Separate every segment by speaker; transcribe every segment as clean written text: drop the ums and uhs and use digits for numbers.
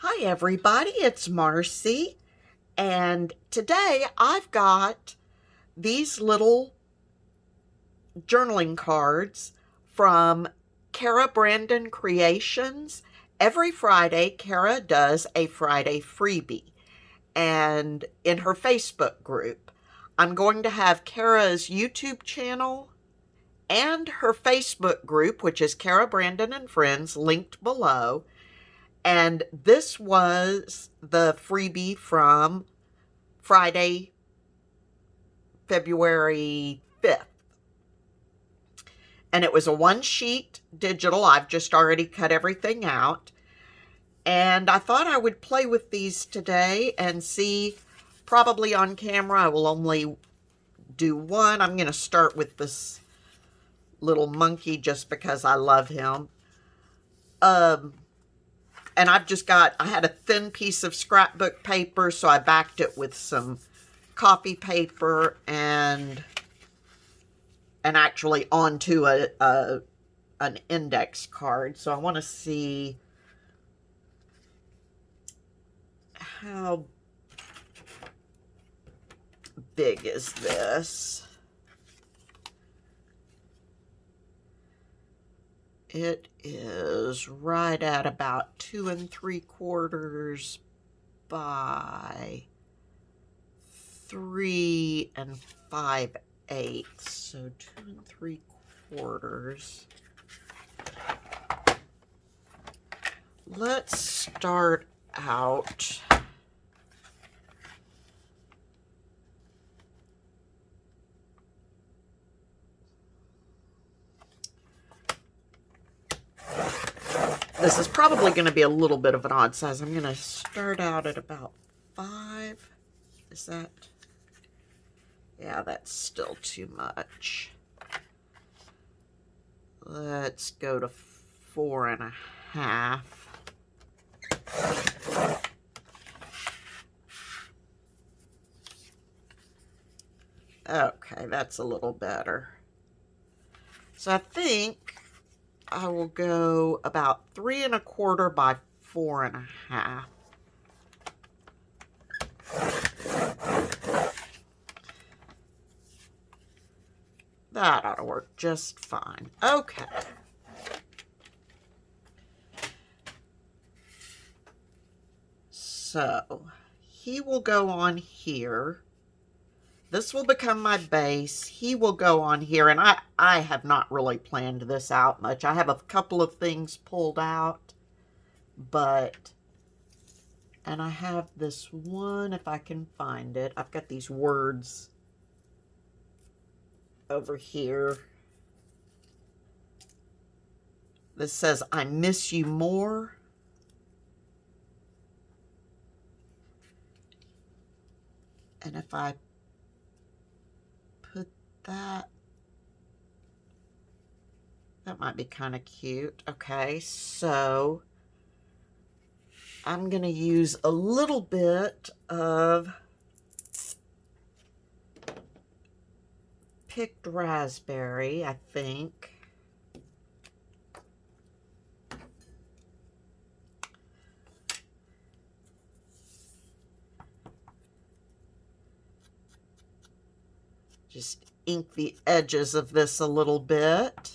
Speaker 1: Hi everybody, it's Marcy, and today I've got these little journaling cards from Cara Brandon Creations. Every Friday, Cara does a Friday freebie, and in her Facebook group, I'm going to have Cara's YouTube channel and her Facebook group, which is Cara Brandon and Friends, linked below. And this was the freebie from Friday, February 5th. And it was a one-sheet digital. I've just already cut everything out. And I thought I would play with these today and see, probably on camera, I will only do one. I'm going to start with this little monkey just because I love him. And I had a thin piece of scrapbook paper, so I backed it with some coffee paper and actually onto an index card. So I want to see how big is this. It is right at about 2 3/4 by 3 5/8. So 2 3/4. Let's start out. This is probably going to be a little bit of an odd size. I'm going to start out at about 5. Is that? Yeah, that's still too much. Let's go to 4 1/2. Okay, that's a little better. So I think I will go about 3 1/4 by 4 1/2. That ought to work just fine. Okay. So he will go on here. This will become my base. He will go on here, and I have not really planned this out much. I have a couple of things pulled out, and I have this one, if I can find it. I've got these words over here. This says, I miss you more. And if I put that might be kind of cute. Okay, so I'm going to use a little bit of picked raspberry, I think. Just ink the edges of this a little bit.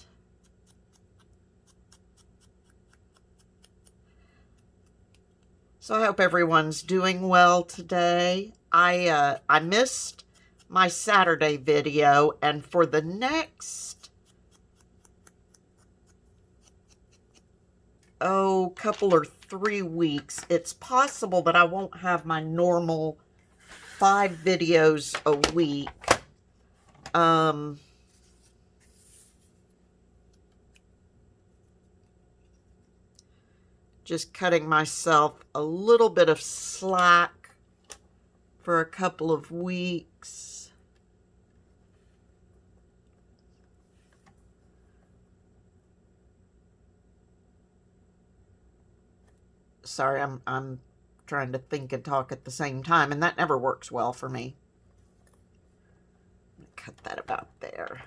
Speaker 1: So I hope everyone's doing well today. I missed my Saturday video, and for the next couple or 3 weeks, it's possible that I won't have my normal 5 videos a week. Just cutting myself a little bit of slack for a couple of weeks. Sorry, I'm trying to think and talk at the same time, and that never works well for me. Cut that about there.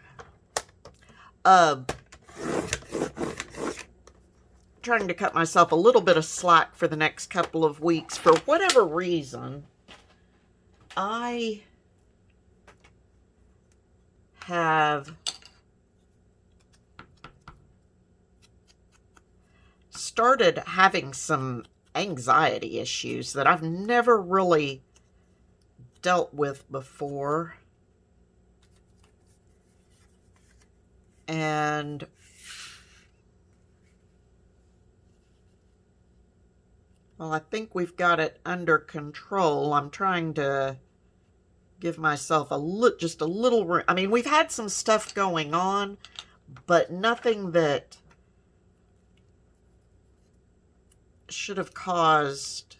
Speaker 1: trying to cut myself a little bit of slack for the next couple of weeks. For whatever reason, I have started having some anxiety issues that I've never really dealt with before. And well, I think we've got it under control. I'm trying to give myself just a little room. I mean, we've had some stuff going on, but nothing that should have caused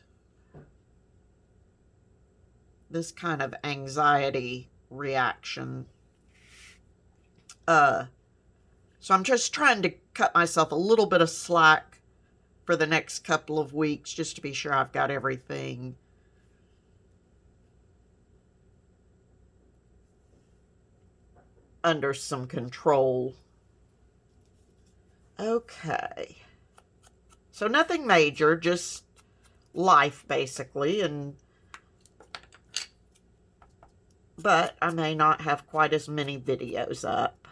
Speaker 1: this kind of anxiety reaction. So I'm just trying to cut myself a little bit of slack for the next couple of weeks, just to be sure I've got everything under some control. Okay. So nothing major, just life basically, but I may not have quite as many videos up.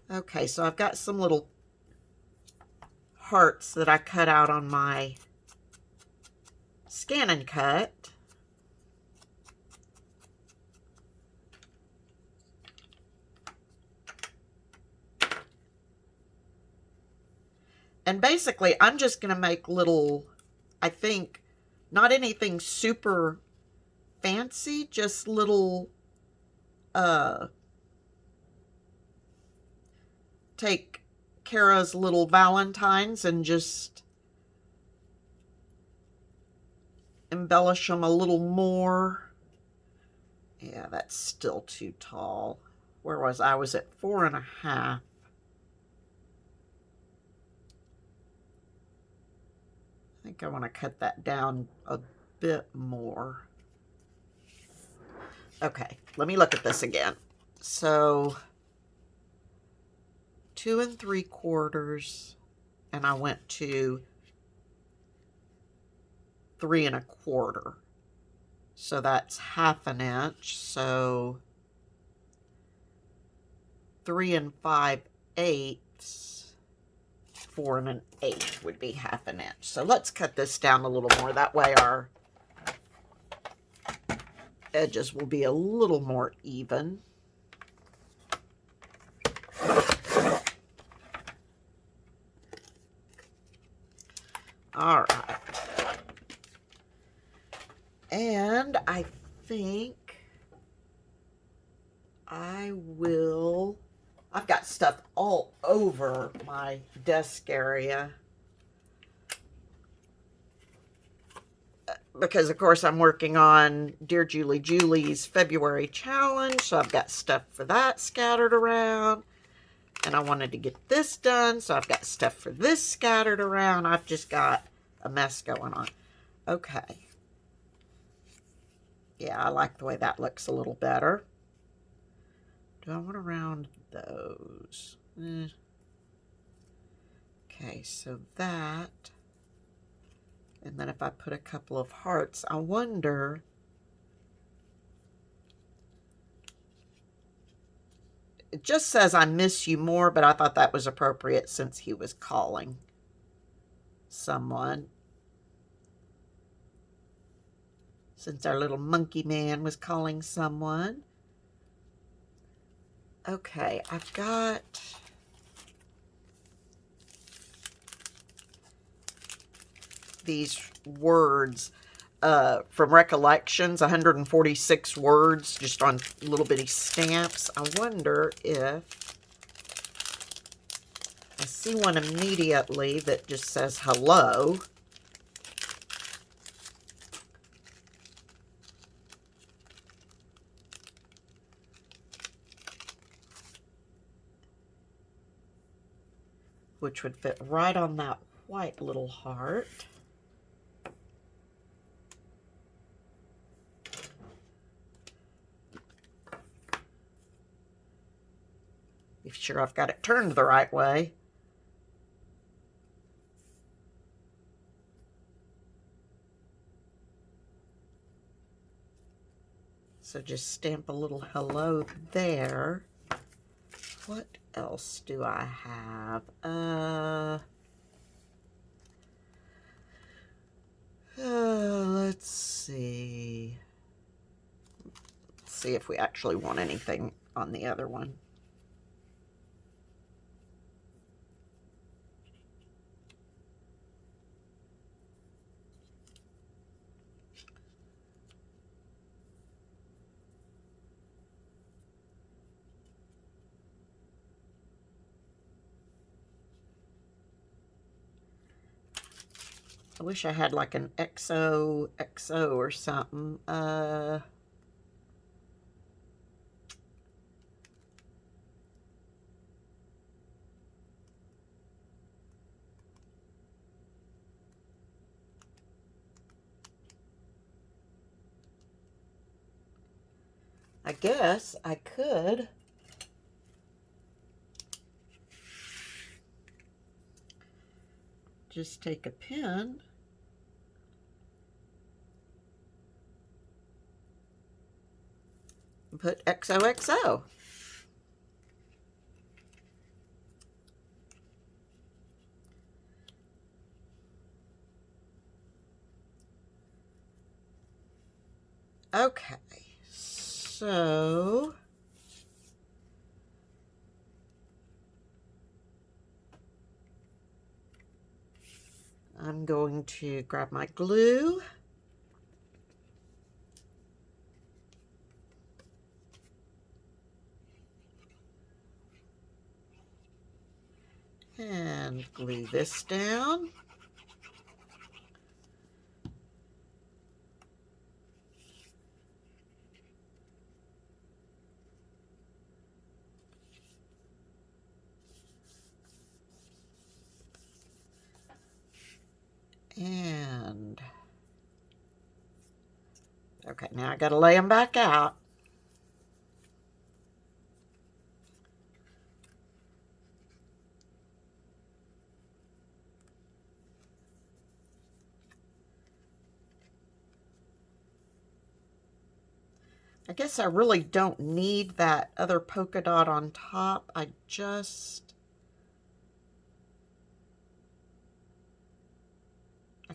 Speaker 1: Okay, so I've got some little hearts that I cut out on my Scan and Cut. And basically, I'm just going to make little, I think, not anything super fancy, just little, take Cara's little Valentines and just embellish them a little more. Yeah, that's still too tall. Where was I? I was at 4.5. I think I want to cut that down a bit more. Okay, let me look at this again. So 2 3/4, and I went to 3 1/4. So that's 1/2 inch. So 3 5/8. 4 1/8 would be 1/2 inch. So let's cut this down a little more. That way our edges will be a little more even. All right. And I think I've got stuff all over my desk area. Because, of course, I'm working on Dear Julie Julie's February challenge. So I've got stuff for that scattered around. And I wanted to get this done. So I've got stuff for this scattered around. I've just got a mess going on. Okay. Yeah, I like the way that looks a little better. Do I want to round those? Okay, so that. And then if I put a couple of hearts, I wonder. It just says I miss you more, but I thought that was appropriate since he was calling someone. Since our little monkey man was calling someone. Okay, I've got these words from Recollections, 146 words just on little bitty stamps. I wonder if I see one immediately that just says hello. Which would fit right on that white little heart. Be sure I've got it turned the right way. So just stamp a little hello there. What else do I have? Let's see. Let's see if we actually want anything on the other one. I wish I had like an XOXO or something. I guess I could just take a pen and put XOXO. Okay, so I'm going to grab my glue. And glue this down. And okay, now I gotta lay them back out. I guess I really don't need that other polka dot on top. I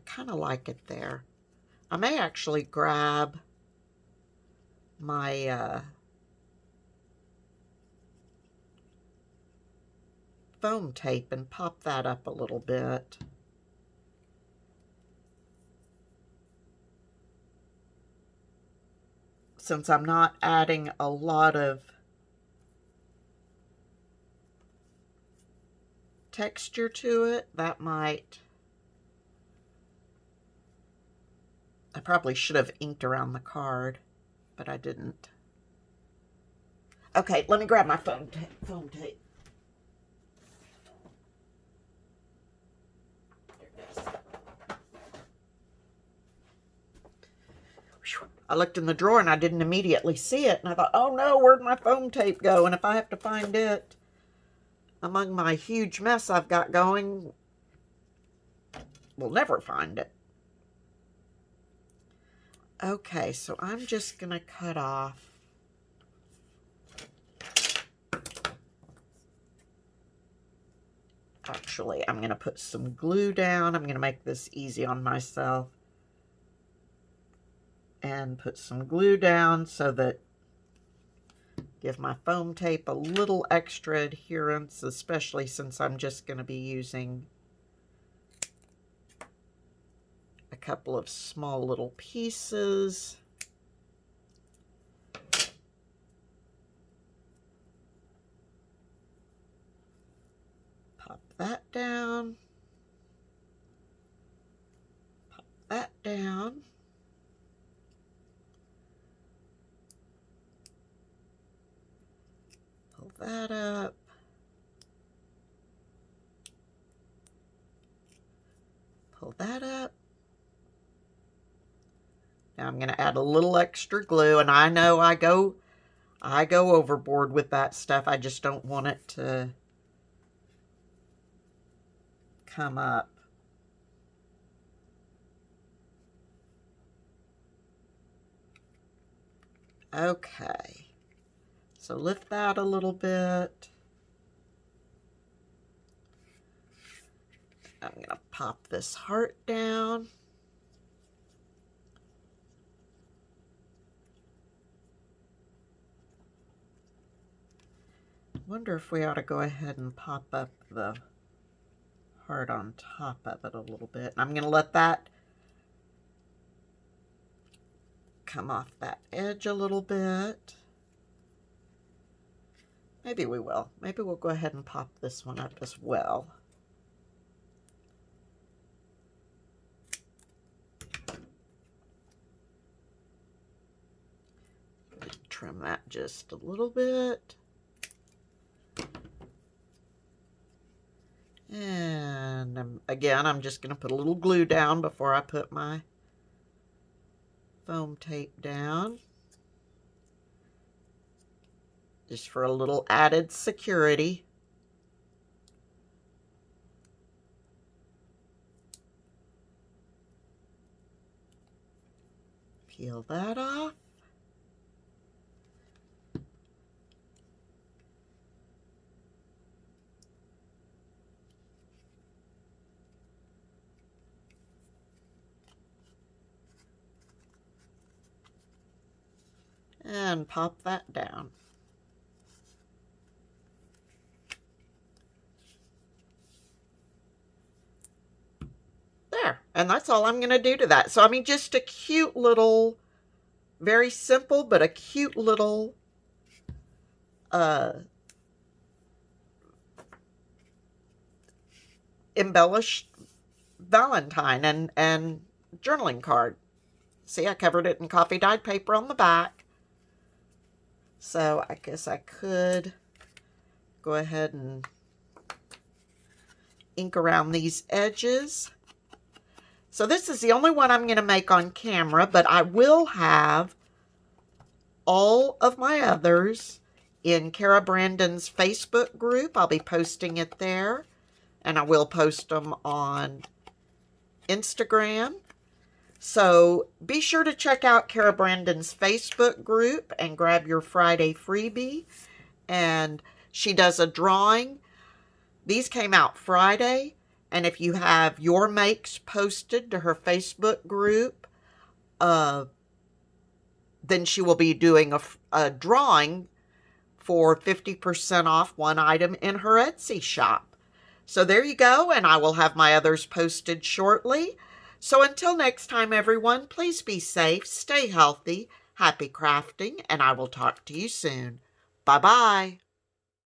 Speaker 1: kind of like it there. I may actually grab my foam tape and pop that up a little bit. Since I'm not adding a lot of texture to it, that might... I probably should have inked around the card, but I didn't. Okay, let me grab my foam tape. I looked in the drawer and I didn't immediately see it, and I thought, oh no, where'd my foam tape go? And if I have to find it among my huge mess I've got going, we'll never find it. Okay, so I'm just gonna cut off actually, I'm gonna put some glue down. I'm gonna make this easy on myself. And put some glue down so that give my foam tape a little extra adherence, especially since I'm just going to be using a couple of small little pieces. Pop that down. Pop that down. Pull that up. Pull that up. Now I'm going to add a little extra glue, and I know I go overboard with that stuff. I just don't want it to come up. Okay, so lift that a little bit. I'm going to pop this heart down. Wonder if we ought to go ahead and pop up the heart on top of it a little bit. I'm going to let that come off that edge a little bit. Maybe we will. Maybe we'll go ahead and pop this one up as well. Trim that just a little bit. And again, I'm just going to put a little glue down before I put my foam tape down. Just for a little added security. Peel that off. And pop that down. There, and that's all I'm going to do to that. So, I mean, just a cute little, very simple, but a cute little embellished Valentine and journaling card. See, I covered it in coffee dyed paper on the back. So I guess I could go ahead and ink around these edges. So this is the only one I'm going to make on camera, but I will have all of my others in Cara Brandon's Facebook group. I'll be posting it there, and I will post them on Instagram. So be sure to check out Cara Brandon's Facebook group and grab your Friday freebie. And she does a drawing. These came out Friday. And if you have your makes posted to her Facebook group, then she will be doing a drawing for 50% off one item in her Etsy shop. So there you go, and I will have my others posted shortly. So until next time, everyone, please be safe, stay healthy, happy crafting, and I will talk to you soon. Bye-bye.